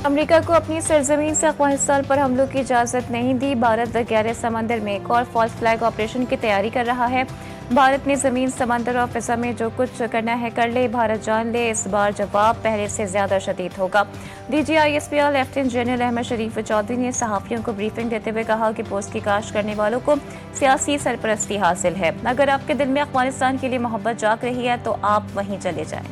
امریکہ کو اپنی سرزمین سے افغانستان پر حملوں کی اجازت نہیں دی۔ بھارت گہرے سمندر میں ایک اور فالس فلیگ آپریشن کی تیاری کر رہا ہے۔ بھارت نے زمین، سمندر اور فضا میں جو کچھ کرنا ہے کر لے، بھارت جان لے، اس بار جواب پہلے سے زیادہ شدید ہوگا۔ D G I S P R lieutenant general Ahmed Sharif Chaudhry نے صحافیوں کو بریفنگ دیتے ہوئے کہا کہ پوست کی کاشت کرنے والوں کو سیاسی سرپرستی حاصل ہے۔ اگر آپ کے دل میں افغانستان کے لیے محبت جاگ رہی ہے تو آپ وہیں چلے جائیں۔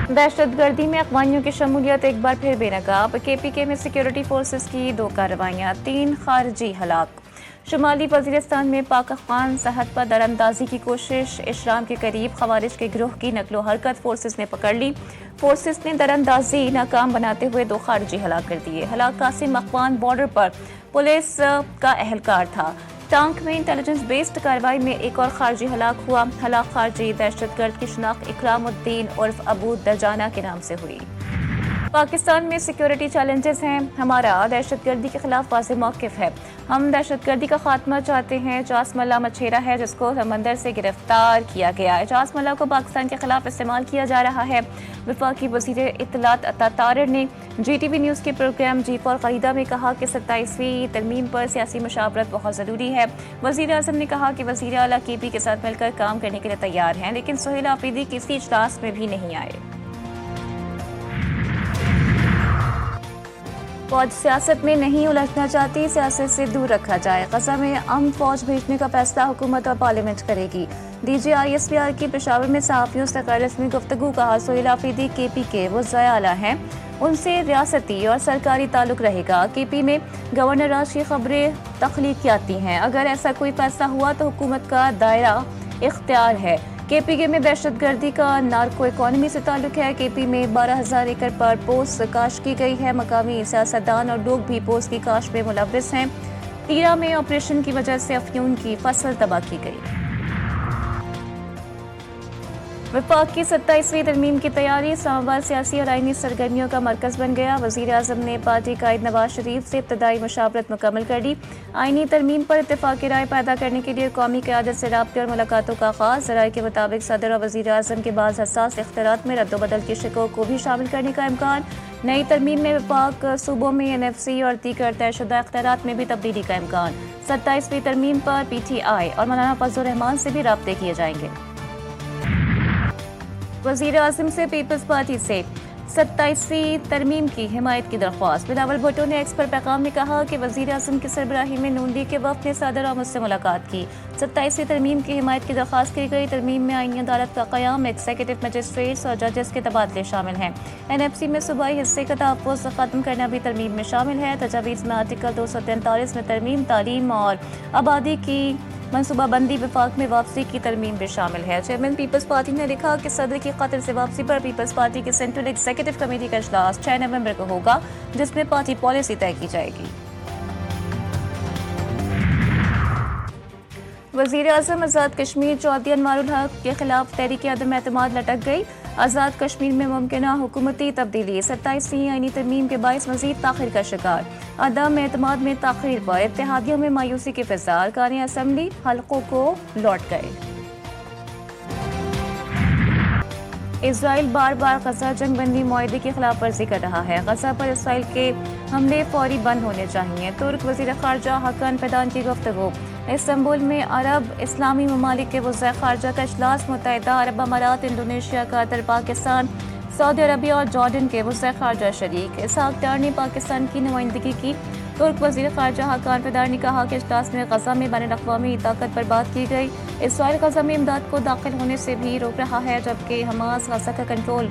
دہشت گردی میں افغانیوں کی شمولیت ایک بار پھر بے نقاب۔ کے پی کے میں سیکیورٹی فورسز کی 2 کارروائیاں، 3 خارجی ہلاک۔ شمالی وزیرستان میں پاک افغان سرحد پر دراندازی کی کوشش، اشرام کے قریب خوارج کے گروہ کی نقل و حرکت فورسز نے پکڑ لی۔ فورسز نے دراندازی ناکام بناتے ہوئے 2 خارجی ہلاک کر دیے۔ ہلاک قاسم افغان بارڈر پر پولیس کا اہلکار تھا۔ ٹانک میں انٹیلیجنس بیسڈ کارروائی میں ایک اور خارجی ہلاک ہوا۔ ہلاک خارجی دہشت گرد کی شناخت اکرام الدین عرف ابو دجانہ کے نام سے ہوئی۔ پاکستان میں سیکیورٹی چیلنجز ہیں۔ ہمارا دہشت گردی کے خلاف واضح موقف ہے۔ ہم دہشت گردی کا خاتمہ چاہتے ہیں۔ اجاز ملا مچھیرا ہے جس کو سمندر سے گرفتار کیا گیا۔ اجاز ملا کو پاکستان کے خلاف استعمال کیا جا رہا ہے۔ وفاقی وزیر اطلاعات عطا طاہر نے جی ٹی وی نیوز کے پروگرام جی فار خریدا میں کہا کہ 27ویں ترمیم پر سیاسی مشاورت بہت ضروری ہے۔ وزیر اعظم نے کہا کہ وزیر اعلیٰ کے پی کے ساتھ مل کر کام کرنے کے لیے تیار ہیں، لیکن سہیل آفریدی کسی اجلاس میں بھی نہیں آئے۔ فوج سیاست میں نہیں الجھنا چاہتی، سیاست سے دور رکھا جائے۔ غزہ میں امن فوج بھیجنے کا فیصلہ حکومت اور پارلیمنٹ کرے گی۔ D G I S P R کی پشاور میں صحافیوں سے غیر رسمی گفتگو، کہا سہیل آفریدی کے پی کے وزرائے اعلیٰ ہیں، ان سے ریاستی اور سرکاری تعلق رہے گا۔ کے پی میں گورنر راج کی خبریں تخلیقیاتی ہیں۔ اگر ایسا کوئی فیصلہ ہوا تو حکومت کا دائرہ اختیار ہے۔ کے پی کے میں دہشت گردی کا نارکو اکانومی سے تعلق ہے۔ کے پی میں 12,000 ایکڑ پر پوست کاشت کی گئی ہے۔ مقامی سیاستدان اور لوگ بھی پوست کی کاشت میں ملوث ہیں۔ تیرا میں آپریشن کی وجہ سے افیون کی فصل تباہ کی گئی۔ وفاق کی 27ویں ترمیم کی تیاری، اسلام آباد سیاسی اور آئینی سرگرمیوں کا مرکز بن گیا۔ وزیر اعظم نے پارٹی قائد نواز شریف سے ابتدائی مشاورت مکمل کر لی۔ آئینی ترمیم پر اتفاق رائے پیدا کرنے کے لیے قومی قیادت سے رابطے اور ملاقاتوں کا آغاز۔ ذرائع کے مطابق صدر اور وزیر اعظم کے بعض حساس اختیارات میں رد و بدل کی شقوں کو بھی شامل کرنے کا امکان۔ نئی ترمیم میں وفاق صوبوں میں این ایف سی اور دیگر طے شدہ اختیارات میں بھی تبدیلی کا امکان۔ 27ویں ترمیم پر پی ٹی آئی اور مولانا فضل الرحمان سے بھی رابطے کیے جائیں گے۔ وزیر اعظم سے پیپلز پارٹی سے 27ویں ترمیم کی حمایت کی درخواست۔ بلاول بھٹو نے ایکس پر پیغام میں کہا کہ وزیر اعظم کی سربراہی میں نون لیگ کے وفد نے صدر اور مجھ سے ملاقات کی۔ 27ویں ترمیم کی حمایت کی درخواست کی گئی۔ ترمیم میں آئینی عدالت کا قیام، ایگزیکٹو مجسٹریٹس اور ججز کے تبادلے شامل ہیں۔ این ایف سی میں صوبائی حصے کا تحفظ ختم کرنا بھی ترمیم میں شامل ہے۔ تجاویز میں آرٹیکل 243 میں ترمیم، تعلیم اور آبادی کی منصوبہ بندی، وفاق میں واپسی کی ترمیم بھی شامل ہے۔ چیئرمین پیپلز پارٹی نے لکھا کہ صدر کی قطر سے واپسی پر پیپلز پارٹی کی سینٹرل ایگزیکٹو کمیٹی کا اجلاس 6 نومبر کو ہوگا، جس میں پارٹی پالیسی طے کی جائے گی۔ وزیر اعظم آزاد کشمیر چودھری انوار الحق کے خلاف تحریک عدم اعتماد لٹک گئی۔ آزاد کشمیر میں ممکنہ حکومتی تبدیلی 27ویں آئینی ترمیم کے باعث مزید تاخیر کا شکار۔ عدم اعتماد میں تاخیر پر اتحادیوں میں مایوسی کی فضا، ارکان اسمبلی حلقوں کو لوٹ گئے۔ اسرائیل بار بار غزہ جنگ بندی معاہدے کی خلاف ورزی کر رہا ہے۔ غزہ پر اسرائیل کے حملے فوری بند ہونے چاہیے۔ ترک وزیر خارجہ حقان فیدان کی گفتگو۔ استنبول میں عرب اسلامی ممالک کے وزراء خارجہ کا اجلاس۔ متحدہ عرب امارات، انڈونیشیا، قطر، پاکستان، سعودی عربیہ اور جارڈن کے وزراء خارجہ شریک۔ اسحاق ڈار نے پاکستان کی نمائندگی کی۔ ترک وزیر خارجہ حقان فیدان نے کہا کہ اجلاس میں غزہ میں بین الاقوامی طاقت پر بات کی گئی۔ اسرائیل غزہ میں امداد کو داخل ہونے سے بھی روک رہا ہے، جبکہ حماس غزہ کا کنٹرول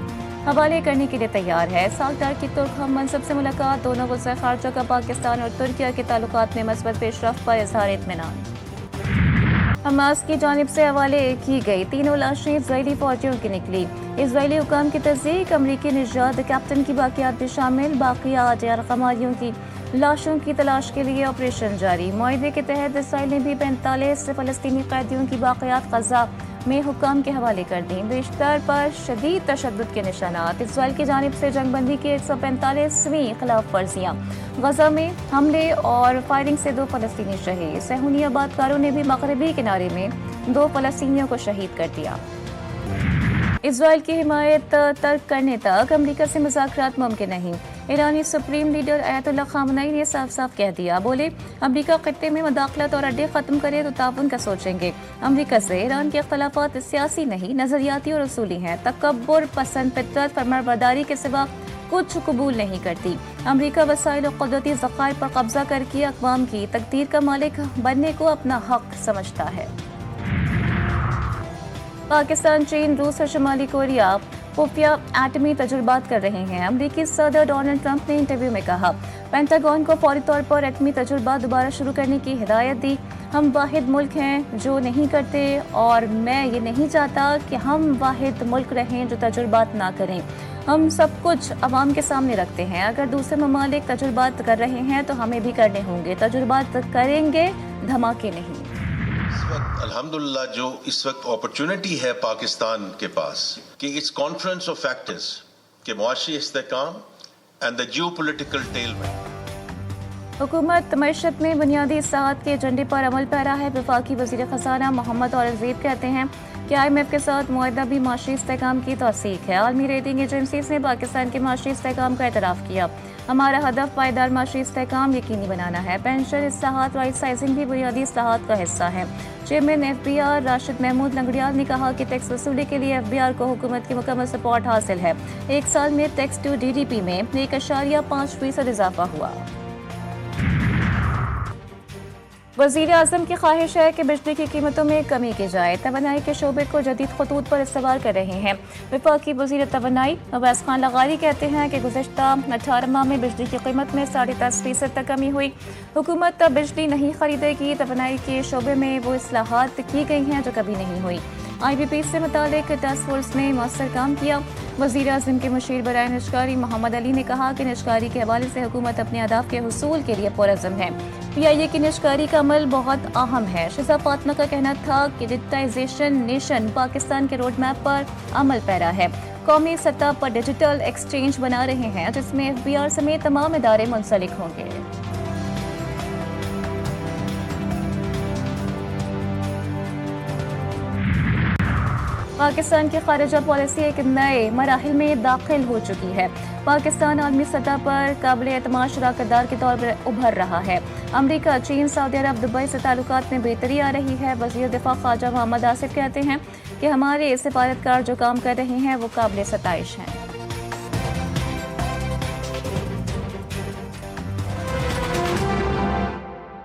حوالے کرنے کے لیے تیار ہے۔ اسحاق ڈار کی ترک ہم منصب سے ملاقات۔ دونوں وزراء خارجہ کا پاکستان اور ترکیہ کے تعلقات میں مثبت پیش رفت پر اظہار اطمینان۔ حماس کی جانب سے حوالے کی گئی 3 لاشیں اسرائیلی فوجیوں کی نکلی۔ اسرائیلی حکام کی تصدیق، امریکی نژاد کیپٹن کی باقیات بھی شامل۔ باقیات یرغمالیوں کی لاشوں کی تلاش کے لیے آپریشن جاری۔ معاہدے کے تحت اسرائیل نے بھی 45 فلسطینی قیدیوں کی باقیات غزہ میں حکام کے حوالے کر دیں۔ بیشتر پر شدید تشدد کے نشانات۔ اسرائیل کی جانب سے جنگ بندی کی 145ویں خلاف ورزیاں۔ غزہ میں حملے اور فائرنگ سے 2 فلسطینی شہید۔ صہیونی آباد کاروں نے بھی مغربی کنارے میں 2 فلسطینیوں کو شہید کر دیا۔ اسرائیل کی حمایت ترک کرنے تک امریکہ سے مذاکرات ممکن نہیں۔ ایرانی سپریم لیڈر آیت اللہ خامنئی نے صاف صاف کہہ دیا، بولے امریکہ خطے میں مداخلت اور اڈے ختم کرے تو تعاون کا سوچیں گے۔ امریکہ سے ایران کے اختلافات سیاسی نہیں، نظریاتی اور اصولی ہیں۔ تکبر، پسند فطرت، فرمانبرداری کے سوا کچھ قبول نہیں کرتی۔ امریکہ وسائل و قدرتی ذخائر پر قبضہ کر کے اقوام کی تقدیر کا مالک بننے کو اپنا حق سمجھتا ہے۔ پاکستان، چین، روس اور شمالی کوریا خفیہ ایٹمی تجربات کر رہے ہیں۔ امریکی صدر ڈونلڈ ٹرمپ نے انٹرویو میں کہا، پینٹاگون کو فوری طور پر ایٹمی تجربات دوبارہ شروع کرنے کی ہدایت دی۔ ہم واحد ملک ہیں جو نہیں کرتے، اور میں یہ نہیں چاہتا کہ ہم واحد ملک رہیں جو تجربات نہ کریں۔ ہم سب کچھ عوام کے سامنے رکھتے ہیں۔ اگر دوسرے ممالک تجربات کر رہے ہیں تو ہمیں بھی کرنے ہوں گے۔ تجربات کریں گے، دھماکے نہیں۔ اس وقت الحمدللہ جو اس وقت اپرچونٹی ہے پاکستان کے پاس کہ اس کانفرنس آف فیکٹرز کے معاشی استحکام اینڈ دا جیو پولیٹیکل ٹیلمنٹ۔ حکومت معیشت میں بنیادی اصلاحات کے ایجنڈے پر عمل پیرا ہے۔ وفاقی وزیر خزانہ محمد اورنگزیب کہتے ہیں کہ IMF کے ساتھ معاہدہ بھی معاشی استحکام کی توثیق ہے۔ عالمی ریٹنگ ایجنسیز نے پاکستان کے معاشی استحکام کا اعتراف کیا۔ ہمارا ہدف پائیدار معاشی استحکام یقینی بنانا ہے۔ پینشن اصلاحات، رائٹ سائزنگ بھی بنیادی اصلاحات کا حصہ ہے۔ چیئرمین FBR راشد محمود لنگڑیال نے کہا کہ ٹیکس وصولی کے لیے FBR کو حکومت کی مکمل سپورٹ حاصل ہے۔ ایک سال میں ٹیکس ٹو DDP میں 1.5% اضافہ ہوا۔ وزیر اعظم کی خواہش ہے کہ بجلی کی قیمتوں میں کمی کی جائے۔ توانائی کے شعبے کو جدید خطوط پر استوار کر رہے ہیں۔ وفاقی وزیر توانائی اویس خان لغاری کہتے ہیں کہ گزشتہ 18 ماہ میں بجلی کی قیمت میں 10.5% تک کمی ہوئی۔ حکومت اب بجلی نہیں خریدے گی۔ توانائی کے شعبے میں وہ اصلاحات کی گئی ہیں جو کبھی نہیں ہوئی۔ IBP سے متعلق ٹاسک فورس نے مؤثر کام کیا۔ وزیر اعظم کے مشیر برائے نجکاری محمد علی نے کہا کہ نجکاری کے حوالے سے حکومت اپنے اہداف کے حصول کے لیے پرعزم ہے۔ PIA کی نجکاری کا عمل بہت اہم ہے۔ شہزاد فاطمہ کا کہنا تھا کہ ڈیجیٹائزیشن نیشن پاکستان کے روڈ میپ پر عمل پیرا ہے۔ قومی سطح پر ڈیجیٹل ایکسچینج بنا رہے ہیں جس میں FBR سمیت تمام ادارے منسلک ہوں گے۔ پاکستان کی خارجہ پالیسی ایک نئے مراحل میں داخل ہو چکی ہے۔ پاکستان عالمی سطح پر قابل اعتماد شراکت دار کے طور پر ابھر رہا ہے۔ امریکہ، چین، سعودی عرب، دبئی سے تعلقات میں بہتری آ رہی ہے۔ وزیر دفاع خواجہ محمد آصف کہتے ہیں کہ ہمارے سفارتکار جو کام کر رہے ہیں وہ قابل ستائش ہیں۔